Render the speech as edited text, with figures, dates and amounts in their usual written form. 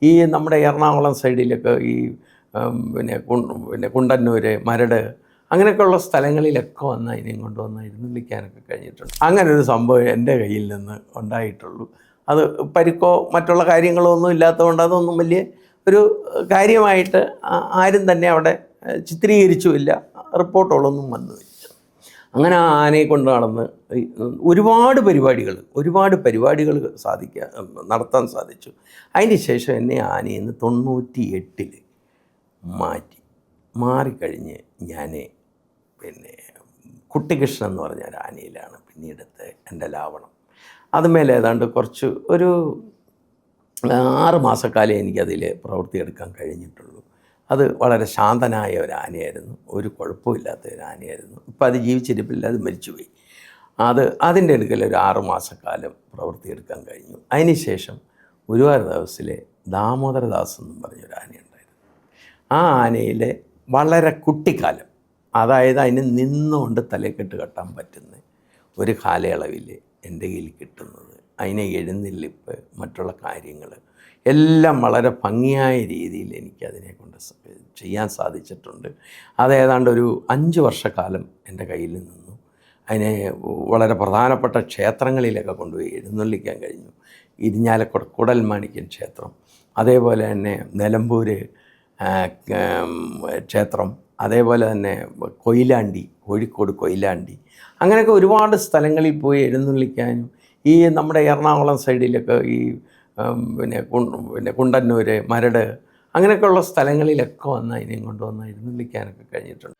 ഈ നമ്മുടെ എറണാകുളം സൈഡിലൊക്കെ ഈ കുണ്ടന്നൂർ, മരട് അങ്ങനെയൊക്കെയുള്ള സ്ഥലങ്ങളിലൊക്കെ വന്ന് അതിനെയും കൊണ്ടുവന്ന് എഴുന്നള്ളിക്കാനൊക്കെ കഴിഞ്ഞിട്ടുണ്ട്. അങ്ങനെ ഒരു സംഭവം എൻ്റെ കയ്യിൽ നിന്ന് ഉണ്ടായിട്ടുള്ളൂ. അത് പരിക്കോ മറ്റുള്ള കാര്യങ്ങളോ ഒന്നും ഇല്ലാത്തതുകൊണ്ട് അതൊന്നും വലിയ ഒരു കാര്യമായിട്ട് ആരും തന്നെ അവിടെ ചിത്രീകരിച്ചുമില്ല, റിപ്പോർട്ടുകളൊന്നും വന്നുമില്ല. അങ്ങനെ ആ ആനയെ കൊണ്ട് നടന്ന് ഒരുപാട് പരിപാടികൾ നടത്താൻ സാധിച്ചു. അതിന് ശേഷം എന്നെ ആനയിൽ നിന്ന് 98 മാറിക്കഴിഞ്ഞ് ഞാൻ കുട്ടികൃഷ്ണൻ എന്ന് പറഞ്ഞ ഒരു ആനയിലാണ് പിന്നീടത്തെ എൻ്റെ ലാവണം. അതുമേലെ ഏതാണ്ട് കുറച്ച് ഒരു 6 മാസക്കാലം എനിക്കതിൽ പ്രവൃത്തിയെടുക്കാൻ കഴിഞ്ഞിട്ടുള്ളൂ. അത് വളരെ ശാന്തനായ ഒരു ആനയായിരുന്നു, ഒരു കുഴപ്പമില്ലാത്ത ഒരു ആനയായിരുന്നു. ഇപ്പം അത് ജീവിച്ചിരിപ്പില്ല, അത് മരിച്ചുപോയി. അതിൻ്റെ അടുക്കൽ ഒരു 6 മാസക്കാലം പ്രവൃത്തിയെടുക്കാൻ കഴിഞ്ഞു. അതിനുശേഷം ഗുരുവായൂർ ദേവസ്വത്തിലെ ദാമോദരദാസ് എന്നും പറഞ്ഞൊരു ആനയുണ്ടായിരുന്നു. ആ ആനയിലെ വളരെ കുട്ടിക്കാലം, അതായത് അതിന് നിന്നുകൊണ്ട് തലക്കെട്ട് കെട്ടാൻ പറ്റുന്ന ഒരു കാലയളവിൽ എൻ്റെ കയ്യിൽ കിട്ടുന്നത്, അതിനെ എഴുന്നള്ളിപ്പ്, മറ്റുള്ള കാര്യങ്ങൾ എല്ലാം വളരെ ഭംഗിയായ രീതിയിൽ എനിക്കതിനെ കൊണ്ട് ചെയ്യാൻ സാധിച്ചിട്ടുണ്ട്. അതേതാണ്ട് ഒരു 5 വർഷക്കാലം എൻ്റെ കയ്യിൽ നിന്നു. അതിനെ വളരെ പ്രധാനപ്പെട്ട ക്ഷേത്രങ്ങളിലൊക്കെ കൊണ്ടുപോയി എഴുന്നള്ളിക്കാൻ കഴിഞ്ഞു. ഇരിഞ്ഞാലക്കുട കൂടൽമാണിക്യൻ ക്ഷേത്രം, അതേപോലെ തന്നെ നിലമ്പൂർ ക്ഷേത്രം, അതേപോലെ തന്നെ കൊയിലാണ്ടി, കോഴിക്കോട് കൊയിലാണ്ടി, അങ്ങനെയൊക്കെ ഒരുപാട് സ്ഥലങ്ങളിൽ പോയി എഴുന്നള്ളിക്കാനും ഈ നമ്മുടെ എറണാകുളം സൈഡിലൊക്കെ ഈ കുണ്ടന്നൂർ, മരട് അങ്ങനെയൊക്കെയുള്ള സ്ഥലങ്ങളിലൊക്കെ വന്ന് അതിനെയും കൊണ്ടുവന്ന് എഴുന്നള്ളിക്കാനൊക്കെ കഴിഞ്ഞിട്ടുണ്ട്.